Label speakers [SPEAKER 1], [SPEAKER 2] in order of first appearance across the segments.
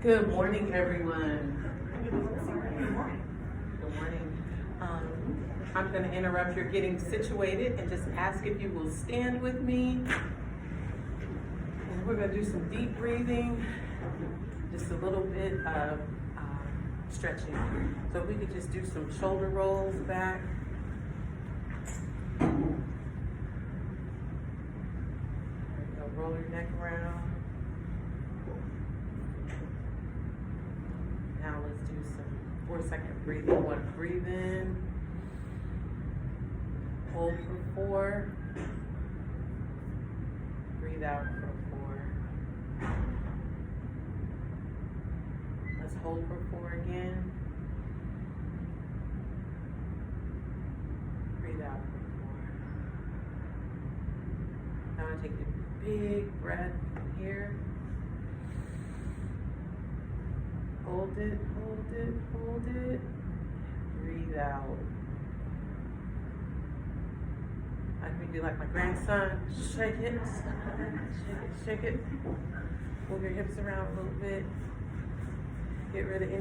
[SPEAKER 1] Good morning, everyone. Good morning. I'm going to interrupt your getting situated and just ask if you will stand with me. And we're going to do some deep breathing, just a little bit of stretching. So if we could just do some shoulder rolls back. There we go. Roll your neck around. Now let's do some 4-second breathing. You want to breathe in, hold for 4, breathe out for 4. Let's hold for 4 again. Breathe out for 4. Now I take a big breath here. Hold it, hold it, hold it. Breathe out. I can do like my grandson. Shake it, shake it, shake it. Move your hips around a little bit. Get rid of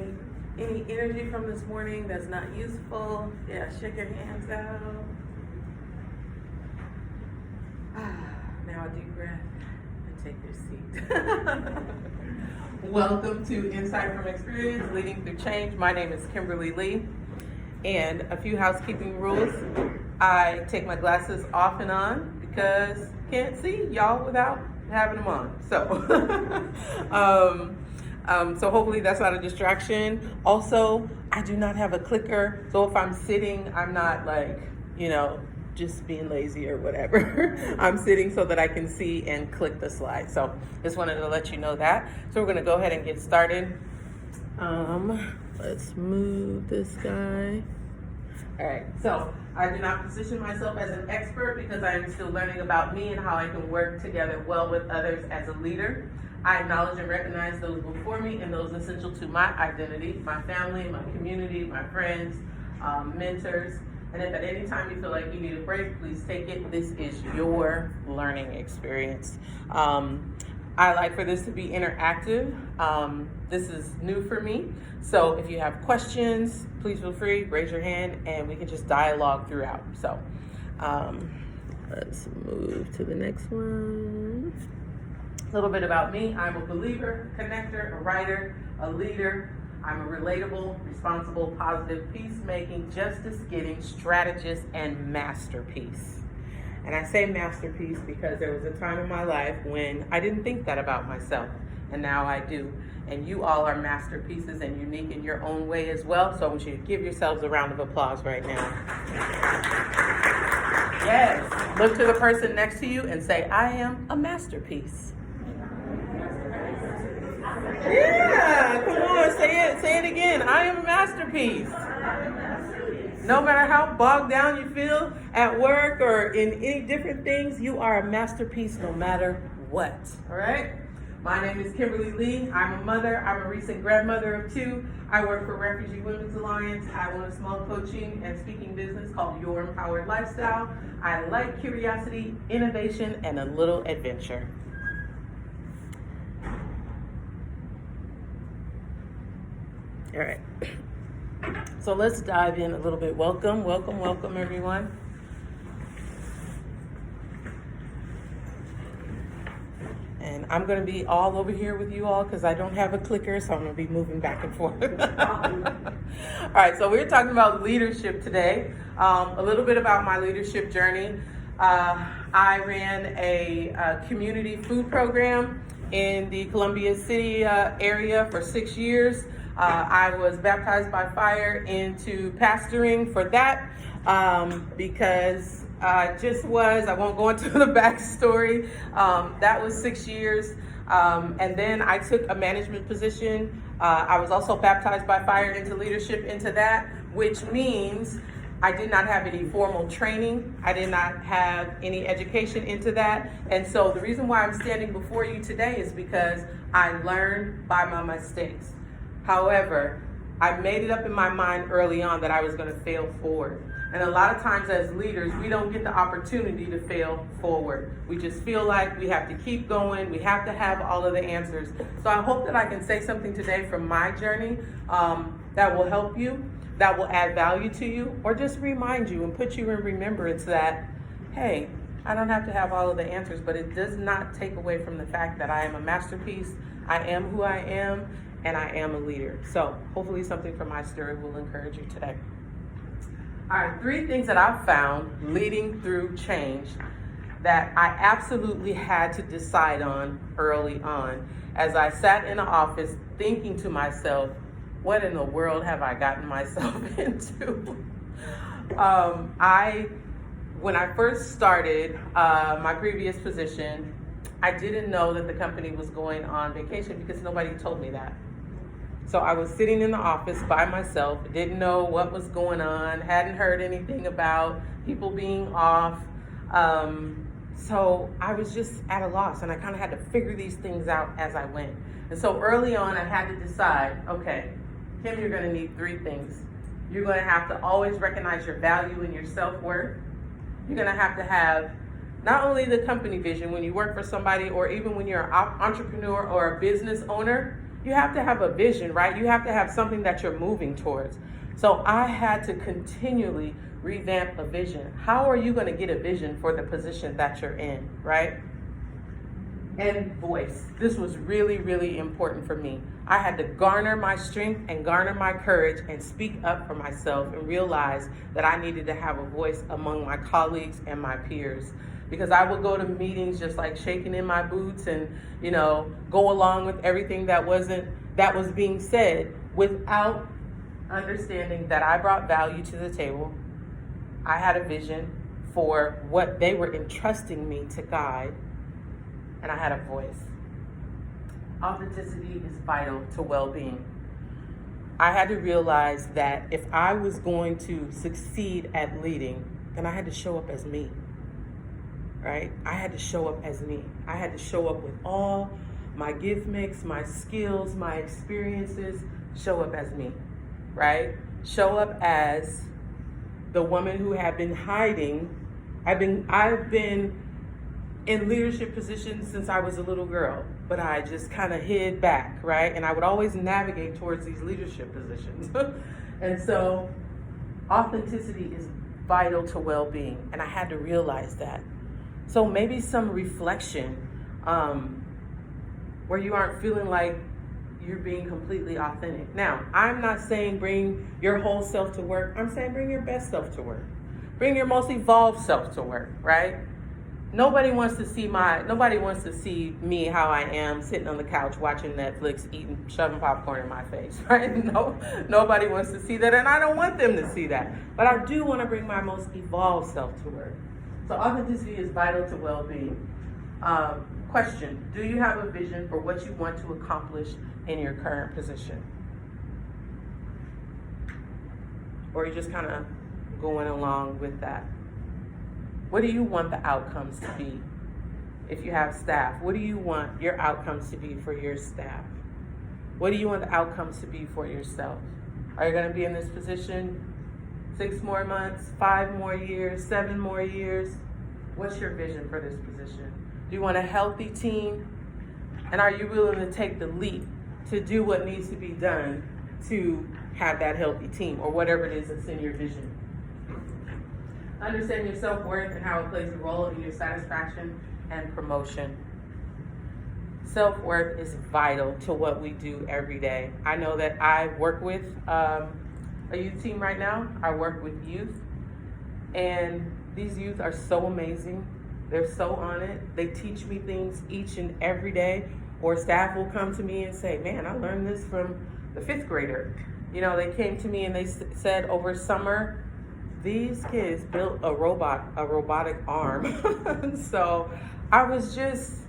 [SPEAKER 1] any energy from this morning that's not useful. Yeah, shake your hands out. Now a deep breath and take your seat. Welcome to Insight from Experience, Leading Through Change. My name is Kimberly Lee, and a few housekeeping rules. I take my glasses off and on because can't see y'all without having them on. So hopefully that's not a distraction. Also, I do not have a clicker, so if I'm sitting, I'm not like, just being lazy or whatever. I'm sitting so that I can see and click the slide. So just wanted to let you know that. So we're gonna go ahead and get started. Let's move this guy. All right, so I do not position myself as an expert because I am still learning about me and how I can work together well with others as a leader. I acknowledge and recognize those before me and those essential to my identity, my family, my community, my friends, mentors. And if at any time you feel like you need a break, please take it. This is your learning experience. I like for this to be interactive. This is new for me. So if you have questions, please feel free, raise your hand, and we can just dialogue throughout. So let's move to the next one. A little bit about me. I'm a believer, connector, a writer, a leader. I'm a relatable, responsible, positive, peacemaking, justice-getting strategist and masterpiece. And I say masterpiece because there was a time in my life when I didn't think that about myself, and now I do. And you all are masterpieces and unique in your own way as well, so I want you to give yourselves a round of applause right now. Yes, look to the person next to you and say, I am a masterpiece. Yeah, come on, say it again. I am a masterpiece. No matter how bogged down you feel at work or in any different things, you are a masterpiece no matter what. All right? My name is Kimberly Lee. I'm a mother. I'm a recent grandmother of 2. I work for Refugee Women's Alliance. I own a small coaching and speaking business called Your Empowered Lifestyle. I like curiosity, innovation, and a little adventure. All right, so let's dive in a little bit. Welcome everyone. And I'm gonna be all over here with you all because I don't have a clicker, so I'm gonna be moving back and forth. All right, so we're talking about leadership today. A little bit about my leadership journey. I ran a community food program in the Columbia City area for 6 years. I was baptized by fire into pastoring for that because I won't go into the backstory. That was 6 years. And then I took a management position. I was also baptized by fire into leadership into that, which means I did not have any formal training. I did not have any education into that. And so the reason why I'm standing before you today is because I learned by my mistakes. However, I made it up in my mind early on that I was going to fail forward. And a lot of times as leaders, we don't get the opportunity to fail forward. We just feel like we have to keep going. We have to have all of the answers. So I hope that I can say something today from my journey that will help you, that will add value to you, or just remind you and put you in remembrance that, hey, I don't have to have all of the answers, but it does not take away from the fact that I am a masterpiece. I am who I am, and I am a leader. So hopefully something from my story will encourage you today. All right, 3 things that I've found leading through change that I absolutely had to decide on early on as I sat in the office thinking to myself, what in the world have I gotten myself into? When I first started my previous position, I didn't know that the company was going on vacation because nobody told me that. So I was sitting in the office by myself, didn't know what was going on, hadn't heard anything about people being off. So I was just at a loss, and I kind of had to figure these things out as I went. And so early on, I had to decide, okay, Kim, you're gonna need 3 things. You're gonna have to always recognize your value and your self-worth. You're gonna have not only the company vision when you work for somebody, or even when you're an entrepreneur or a business owner, you have to have a vision, right? You have to have something that you're moving towards. So I had to continually revamp a vision. How are you going to get a vision for the position that you're in, right? And voice. This was really, really important for me. I had to garner my strength and garner my courage and speak up for myself and realize that I needed to have a voice among my colleagues and my peers. Because I would go to meetings just like shaking in my boots and, go along with everything that was being said without understanding that I brought value to the table. I had a vision for what they were entrusting me to guide, and I had a voice. Authenticity is vital to well-being. I had to realize that if I was going to succeed at leading, then I had to show up as me. Right? I had to show up as me. I had to show up with all my gift mix, my skills, my experiences, show up as me, right? Show up as the woman who had been hiding. I've been in leadership positions since I was a little girl, but I just kind of hid back, right? And I would always navigate towards these leadership positions. And so authenticity is vital to well-being, and I had to realize that. So maybe some reflection where you aren't feeling like you're being completely authentic. Now, I'm not saying bring your whole self to work. I'm saying bring your best self to work. Bring your most evolved self to work, right? Nobody wants to see me how I am sitting on the couch watching Netflix, shoving popcorn in my face, right? Nobody wants to see that, and I don't want them to see that. But I do want to bring my most evolved self to work. So authenticity is vital to well-being. Question, do you have a vision for what you want to accomplish in your current position? Or are you just kind of going along with that? What do you want the outcomes to be? If you have staff, what do you want your outcomes to be for your staff? What do you want the outcomes to be for yourself? Are you going to be in this position 6 more months, 5 more years, 7 more years? What's your vision for this position? Do you want a healthy team? And are you willing to take the leap to do what needs to be done to have that healthy team, or whatever it is that's in your vision? Understand your self-worth and how it plays a role in your satisfaction and promotion. Self-worth is vital to what we do every day. I know that I work with a youth team right now. I work with youth, and these youth are so amazing. They're so on it. They teach me things each and every day, or staff will come to me and say, man, I learned this from the 5th grader. They came to me and they said over summer, these kids built a robotic arm. So I was just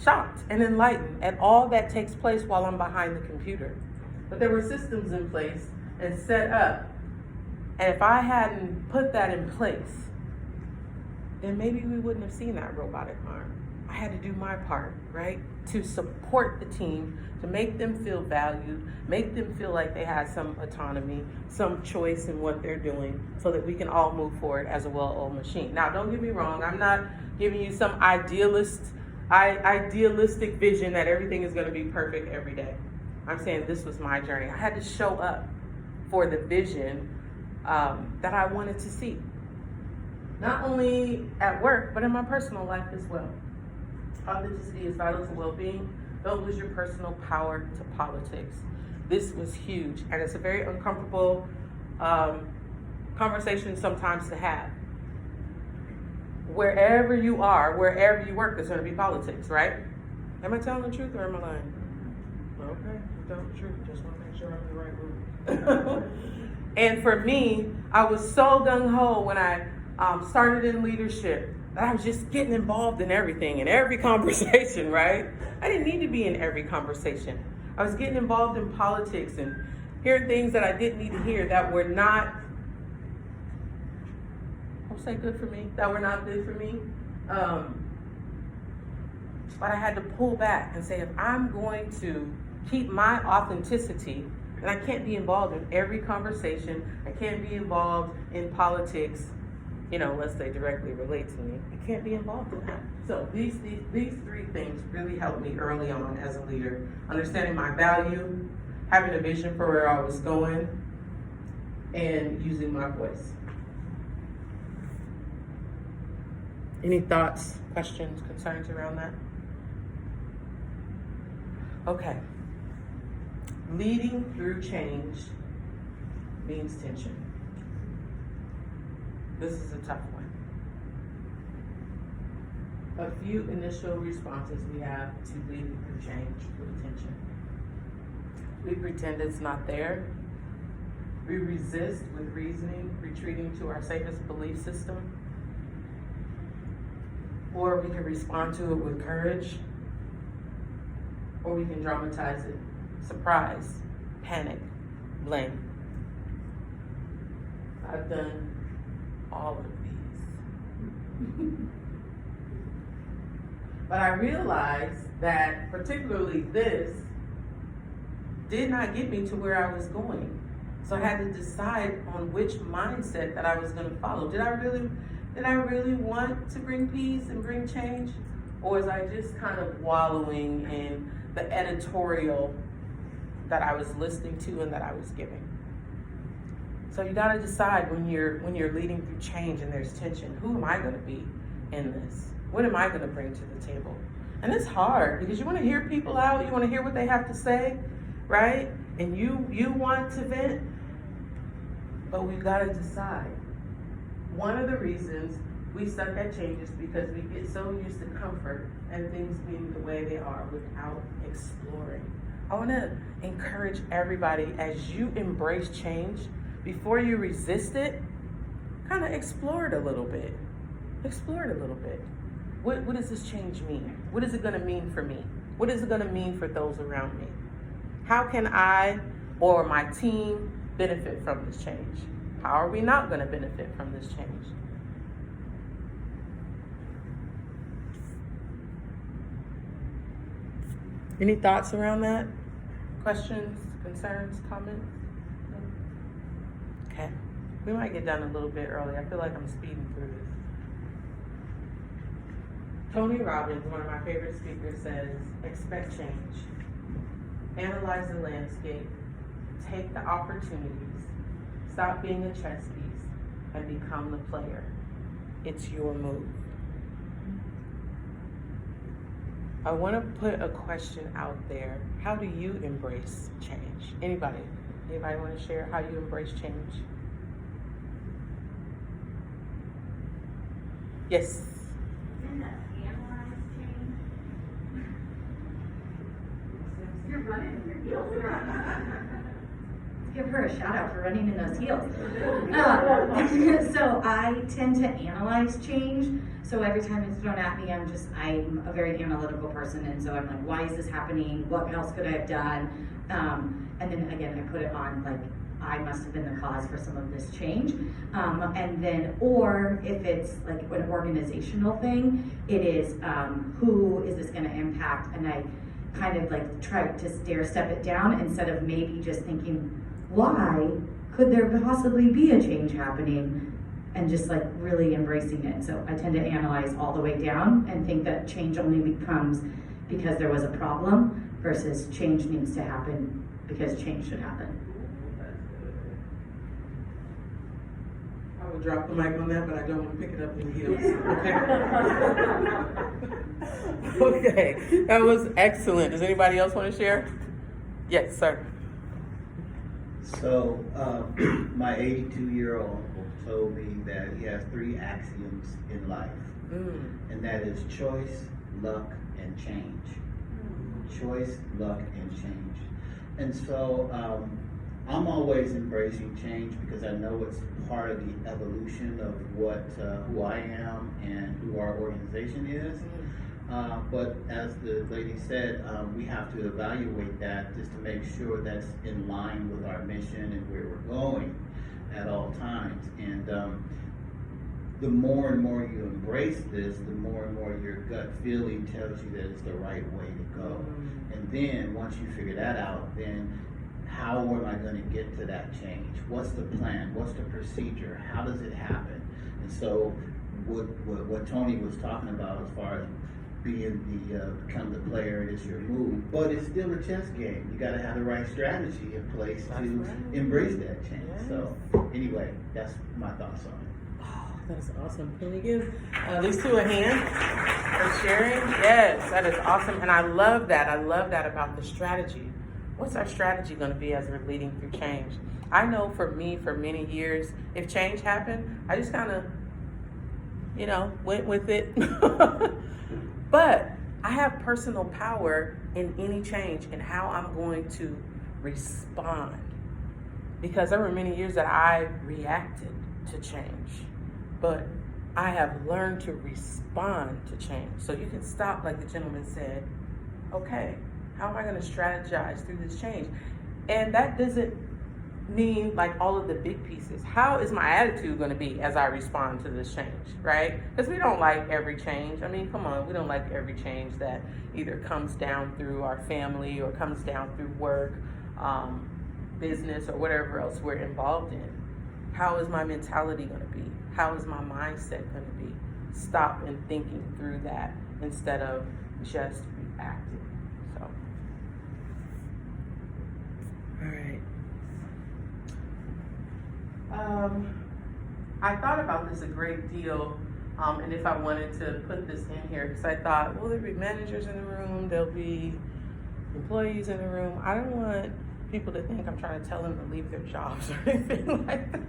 [SPEAKER 1] shocked and enlightened at all that takes place while I'm behind the computer. But there were systems in place and set up. And if I hadn't put that in place, then maybe we wouldn't have seen that robotic arm. I had to do my part, right? To support the team, to make them feel valued, make them feel like they had some autonomy, some choice in what they're doing, so that we can all move forward as a well-oiled machine. Now, don't get me wrong, I'm not giving you some idealistic vision that everything is gonna be perfect every day. I'm saying this was my journey. I had to show up for the vision that I wanted to see. Not only at work, but in my personal life as well. Authenticity is vital to well-being. Don't lose your personal power to politics. This was huge, and it's a very uncomfortable conversation sometimes to have. Wherever you are, wherever you work, there's going to be politics, right? Am I telling the truth or am I lying? Okay, I'm telling the truth. Just want to make sure I'm in the right room. And for me, I was so gung-ho when I started in leadership that I was just getting involved in everything, in every conversation, right? I didn't need to be in every conversation. I was getting involved in politics and hearing things that I didn't need to hear that were not, I'll say good for me, that were not good for me. But I had to pull back and say, if I'm going to keep my authenticity, and I can't be involved in every conversation, I can't be involved in politics, unless they directly relate to me. I can't be involved in that. So these three things really helped me early on as a leader. Understanding my value, having a vision for where I was going, and using my voice. Any thoughts, questions, concerns around that? Okay. Leading through change means tension. This is a tough one. A few initial responses we have to leading through change with tension. We pretend it's not there. We resist with reasoning, retreating to our safest belief system. Or we can respond to it with courage. Or we can dramatize it. Surprise, panic, blame. I've done all of these. But I realized that particularly this did not get me to where I was going. So I had to decide on which mindset that I was going to follow. Did I really want to bring peace and bring change? Or was I just kind of wallowing in the editorial that I was listening to and that I was giving? So you gotta decide when you're leading through change and there's tension, who am I gonna be in this? What am I gonna bring to the table? And it's hard because you wanna hear people out, you wanna hear what they have to say, right? And you want to vent, but we've gotta decide. One of the reasons we suck at change is because we get so used to comfort and things being the way they are without exploring. I wanna encourage everybody, as you embrace change, before you resist it, kind of explore it a little bit. Explore it a little bit. What does this change mean? What is it gonna mean for me? What is it gonna mean for those around me? How can I or my team benefit from this change? How are we not gonna benefit from this change? Any thoughts around that? Questions, concerns, comments? Okay, we might get done a little bit early. I feel like I'm speeding through this. Tony Robbins, one of my favorite speakers, says, expect change. Analyze the landscape. Take the opportunities. Stop being a chess piece and become the player. It's your move. I want to put a question out there. How do you embrace change? Anybody want to share how you embrace change? Yes.
[SPEAKER 2] You're running in your heels. Give her a shout out for running in those heels. So I tend to analyze change. So every time it's thrown at me, I'm a very analytical person. And so I'm like, why is this happening? What else could I have done? And then again, I put it on like I must have been the cause for some of this change. And then, or if it's like an organizational thing, it is who is this going to impact? And I kind of like try to step it down instead of maybe just thinking, why could there possibly be a change happening? And just like really embracing it. So I tend to analyze all the way down and think that change only becomes because there was a problem versus change needs to happen because change should happen.
[SPEAKER 1] I will drop the mic on that, but I don't want to pick it up in heels. Okay. Okay, that was excellent. Does anybody else want to share? Yes, sir.
[SPEAKER 3] So, my 82-year-old uncle told me that he has 3 axioms in life, and that is choice, luck, and change. Choice, luck, and change. And so, I'm always embracing change because I know it's part of the evolution of who I am and who our organization is. But as the lady said, we have to evaluate that just to make sure that's in line with our mission and where we're going at all times. And the more and more you embrace this, the more and more your gut feeling tells you that it's the right way to go. And then once you figure that out, then how am I going to get to that change? What's the plan? What's the procedure? How does it happen? And so what Tony was talking about as far as being become the player is your move, but it's still a chess game. You got to have the right strategy in place to embrace that change. Yes. So anyway, that's my thoughts on it.
[SPEAKER 1] Oh, that's awesome. Can we give these two a hand for sharing? Yes, that is awesome. And I love that. I love that about the strategy. What's our strategy going to be as we're leading through change? I know for me, for many years, if change happened, I just kind of, went with it. But I have personal power in any change and how I'm going to respond. Because there were many years that I reacted to change, but I have learned to respond to change. So you can stop, like the gentleman said, okay, how am I going to strategize through this change? And that doesn't mean like all of the big pieces. How is my attitude going to be as I respond to this change, right? Because we don't like every change. I mean, come on, we don't like every change that either comes down through our family or comes down through work, business, or whatever else we're involved in. How is my mentality going to be? How is my mindset going to be? Stop and thinking through that instead of just reacting. So, all right. I thought about this a great deal, and if I wanted to put this in here, because I thought, well, there'll be managers in the room, there'll be employees in the room. I don't want people to think I'm trying to tell them to leave their jobs or anything like that.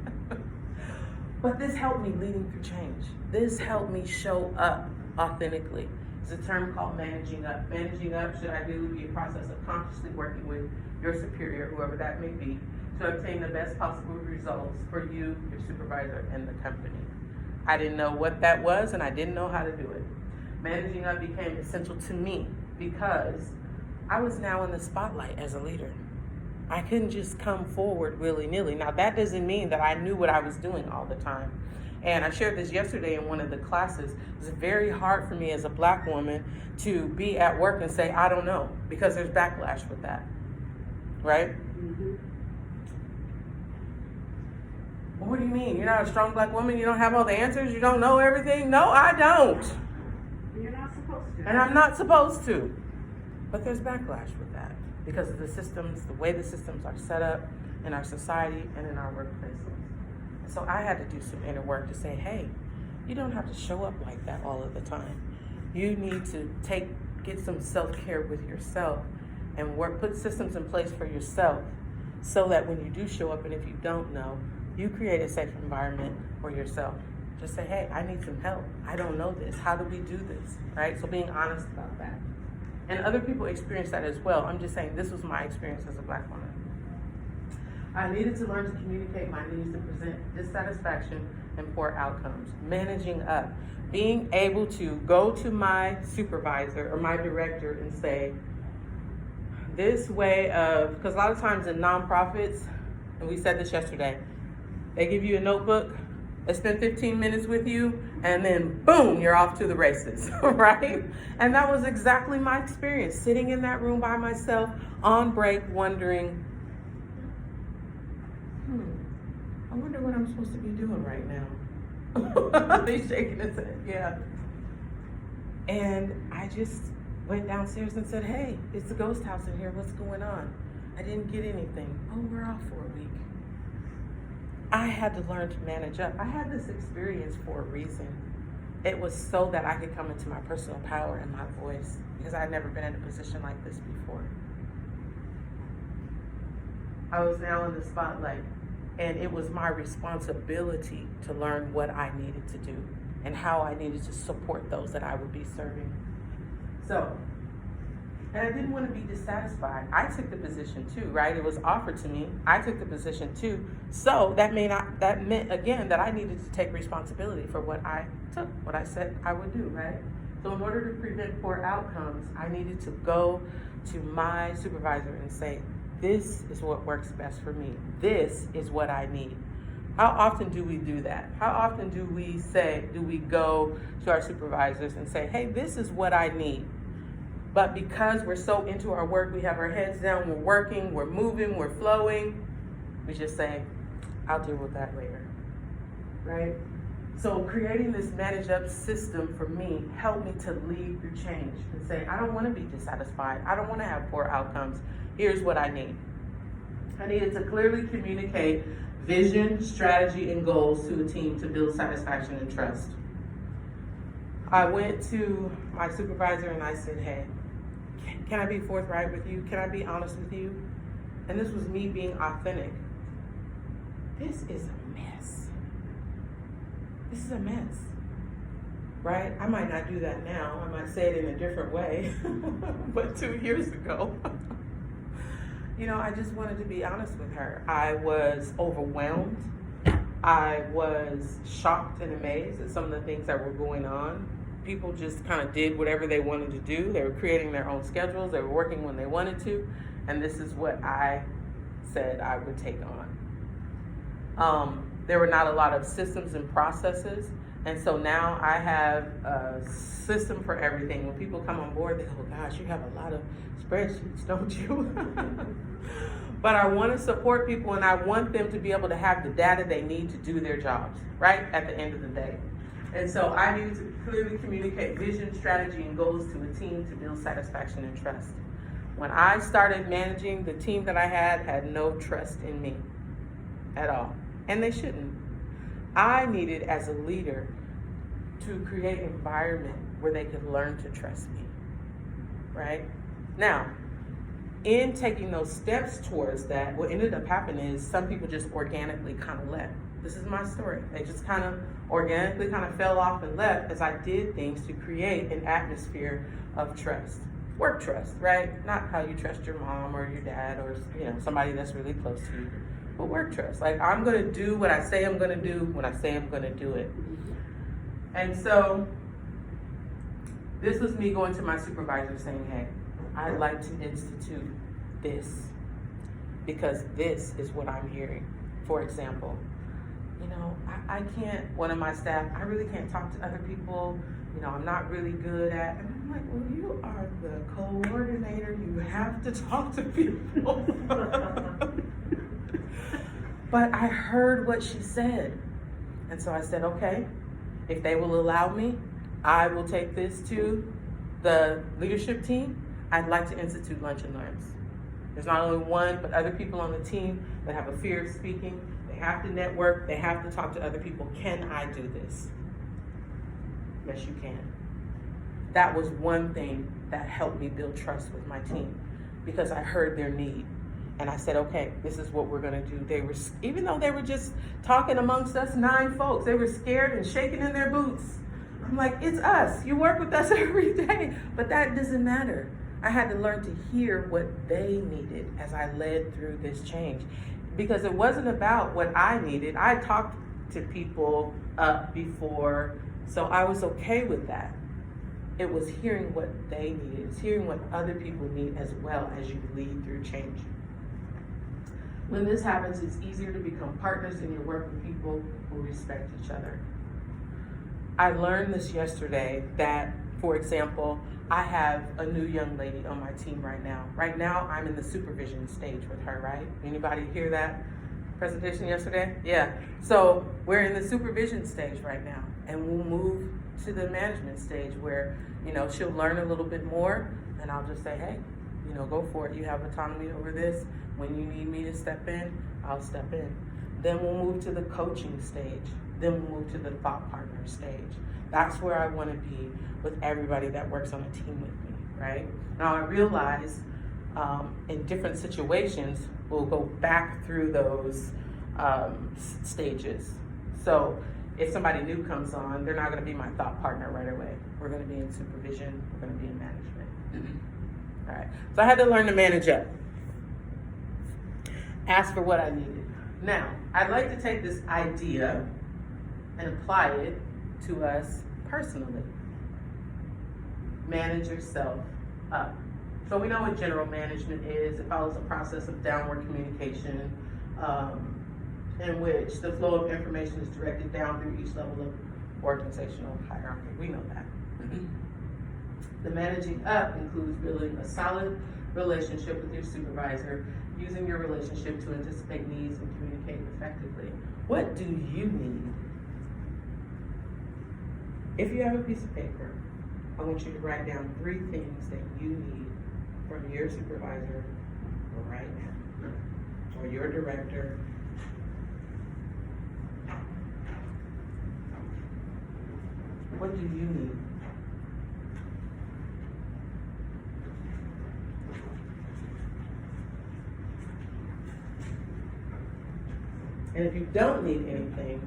[SPEAKER 1] But this helped me leading through change. This helped me show up authentically. It's a term called managing up. Managing up, should I do, be a process of consciously working with your superior, whoever that may be, to obtain the best possible results for you, your supervisor, and the company. I didn't know what that was, and I didn't know how to do it. Managing up became essential to me because I was now in the spotlight as a leader. I couldn't just come forward willy-nilly. Now, that doesn't mean that I knew what I was doing all the time. And I shared this yesterday in one of the classes. It's very hard for me as a Black woman to be at work and say, I don't know, because there's backlash with that, right? Mm-hmm. Well, what do you mean? You're not a strong Black woman? You don't have all the answers? You don't know everything? No, I don't.
[SPEAKER 4] You're not supposed to.
[SPEAKER 1] And I'm not supposed to. But there's backlash with that because of the systems, the way the systems are set up in our society and in our workplaces. So I had to do some inner work to say, hey, you don't have to show up like that all of the time. You need to get some self-care with yourself and put systems in place for yourself so that when you do show up and if you don't know, you create a safe environment for yourself. Just say, hey, I need some help. I don't know this. How do we do this, right? So being honest about that. And other people experience that as well. I'm just saying this was my experience as a Black woman. I needed to learn to communicate my needs and present dissatisfaction and poor outcomes. Managing up. Being able to go to my supervisor or my director and say, this way of, because a lot of times in nonprofits, and we said this yesterday, they give you a notebook, they spend 15 minutes with you, and then boom, you're off to the races, right? And that was exactly my experience, sitting in that room by myself on break, wondering, I wonder what I'm supposed to be doing right now. He's shaking his head, yeah. And I just went downstairs and said, hey, it's the ghost house in here, what's going on? I didn't get anything. Oh, we're off for a week. I had to learn to manage up. I had this experience for a reason. It was so that I could come into my personal power and my voice, because I had never been in a position like this before. I was now in the spotlight, and it was my responsibility to learn what I needed to do and how I needed to support those that I would be serving. So, and I didn't want to be dissatisfied. I took the position too, right? It was offered to me. I took the position too. So that meant again that I needed to take responsibility for what I took, what I said I would do, right? So in order to prevent poor outcomes, I needed to go to my supervisor and say, this is what works best for me. This is what I need. How often do we do that? How often do we go to our supervisors and say, hey, this is what I need? But because we're so into our work, we have our heads down, we're working, we're moving, we're flowing, we just say, I'll deal with that later, right? So creating this manage up system for me helped me to lead through change and say, I don't want to be dissatisfied. I don't want to have poor outcomes. Here's what I need. I needed to clearly communicate vision, strategy, and goals to a team to build satisfaction and trust. I went to my supervisor and I said, hey, can I be forthright with you? Can I be honest with you? And this was me being authentic. This is a mess. This is a mess, right? I might not do that now. I might say it in a different way, but 2 years ago, I just wanted to be honest with her. I was overwhelmed. I was shocked and amazed at some of the things that were going on. People just kind of did whatever they wanted to do. They were creating their own schedules. They were working when they wanted to. And this is what I said I would take on. There were not a lot of systems and processes. And so now I have a system for everything. When people come on board, they go, gosh, you have a lot of spreadsheets, don't you? But I want to support people, and I want them to be able to have the data they need to do their jobs, right, at the end of the day. And so I needed to clearly communicate vision, strategy, and goals to a team to build satisfaction and trust. When I started managing, the team that I had no trust in me at all, and they shouldn't. I needed, as a leader, to create an environment where they could learn to trust me, right? Now, in taking those steps towards that, what ended up happening is some people just organically kind of left. This is my story. They just kind of organically kind of fell off and left as I did things to create an atmosphere of trust. Work trust, right? Not how you trust your mom or your dad or somebody that's really close to you, but work trust. Like, I'm going to do what I say I'm going to do when I say I'm going to do it. And so this was me going to my supervisor saying, hey, I'd like to institute this because this is what I'm hearing. For example, I can't, one of my staff, I really can't talk to other people. I'm not really good at, and I'm like, well, you are the coordinator. You have to talk to people. But I heard what she said. And so I said, okay, if they will allow me, I will take this to the leadership team. I'd like to institute lunch and learns. There's not only one, but other people on the team that have a fear of speaking. They have to network. They have to talk to other people. Can I do this? Yes, you can. That was one thing that helped me build trust with my team because I heard their need. And I said, okay, this is what we're going to do. They were, even though they were just talking amongst us 9 folks, they were scared and shaking in their boots. I'm like, it's us. You work with us every day. But that doesn't matter. I had to learn to hear what they needed as I led through this change. Because it wasn't about what I needed. I talked to people before, so I was okay with that. It was hearing what they needed. It's hearing what other people need as well as you lead through change. When this happens, it's easier to become partners in your work with people who respect each other. I learned this yesterday that, for example, I have a new young lady on my team right now. Right now, I'm in the supervision stage with her, right? Anybody hear that presentation yesterday? Yeah. So we're in the supervision stage right now, and we'll move to the management stage where, she'll learn a little bit more, and I'll just say, hey, go for it. You have autonomy over this. When you need me to step in, I'll step in. Then we'll move to the coaching stage. Then we'll move to the thought partner stage. That's where I want to be with everybody that works on a team with me, right? Now I realize in different situations, we'll go back through those stages. So if somebody new comes on, they're not going to be my thought partner right away. We're going to be in supervision. We're going to be in management. All right. So I had to learn to manage up. Ask for what I needed. Now, I'd like to take this idea and apply it to us personally. Manage yourself up. So we know what general management is. It follows a process of downward communication in which the flow of information is directed down through each level of organizational hierarchy. We know that. The managing up includes building a solid relationship with your supervisor, using your relationship to anticipate needs and communicate effectively. What do you need? If you have a piece of paper, I want you to write down 3 things that you need from your supervisor right now, or your director. What do you need? And if you don't need anything,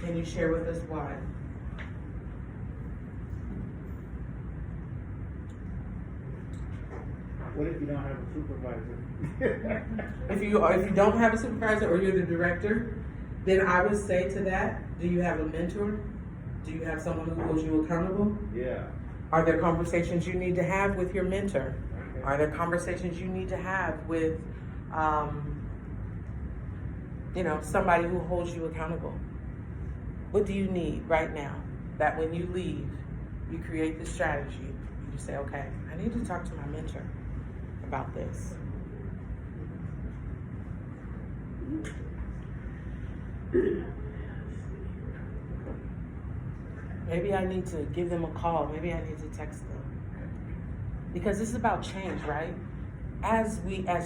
[SPEAKER 1] can you share with us why?
[SPEAKER 5] What if you don't have a supervisor?
[SPEAKER 1] If you don't have a supervisor or you're the director, then I would say to that, do you have a mentor? Do you have someone who holds you accountable?
[SPEAKER 5] Yeah.
[SPEAKER 1] Are there conversations you need to have with your mentor?
[SPEAKER 5] Okay.
[SPEAKER 1] Are there conversations you need to have with, somebody who holds you accountable? What do you need right now that when you leave, you create the strategy, you say, okay, I need to talk to my mentor about this. Maybe I need to give them a call. Maybe I need to text them. Because this is about change, right? As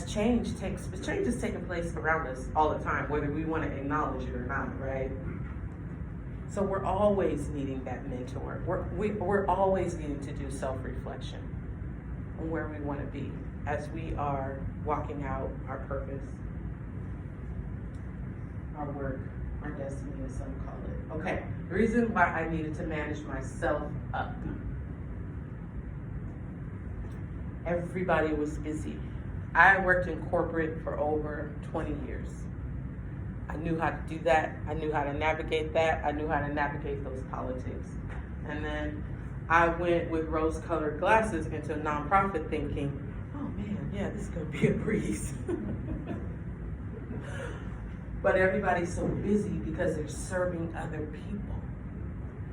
[SPEAKER 1] change is taking place around us all the time, whether we want to acknowledge it or not, right? So we're always needing that mentor. We're always needing to do self-reflection on where we want to be as we are walking out our purpose, our work, our destiny, as some call it. Okay, the reason why I needed to manage myself up. Everybody was busy. I worked in corporate for over 20 years. I knew how to do that. I knew how to navigate that. I knew how to navigate those politics. And then I went with rose-colored glasses into nonprofit thinking, oh man, yeah, this is gonna be a breeze. But everybody's so busy because they're serving other people.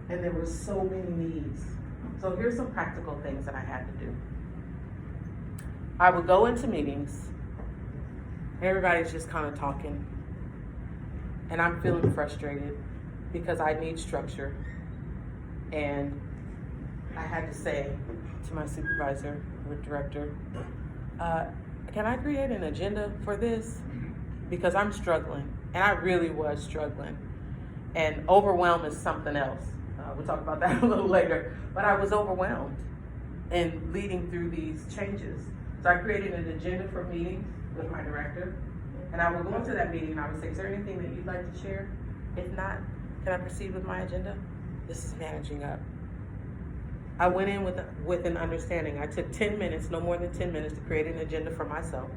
[SPEAKER 1] And there were so many needs. So here's some practical things that I had to do. I would go into meetings. Everybody's just kind of talking. And I'm feeling frustrated because I need structure. And I had to say to my supervisor or director, can I create an agenda for this? Because I'm struggling. And I really was struggling. And overwhelm is something else. We'll talk about that a little later. But I was overwhelmed in leading through these changes. So I created an agenda for meetings with my director. And I would go into that meeting and I would say, is there anything that you'd like to share? If not, can I proceed with my agenda? This is managing up. I went in with an understanding. I took 10 minutes, no more than 10 minutes, to create an agenda for myself.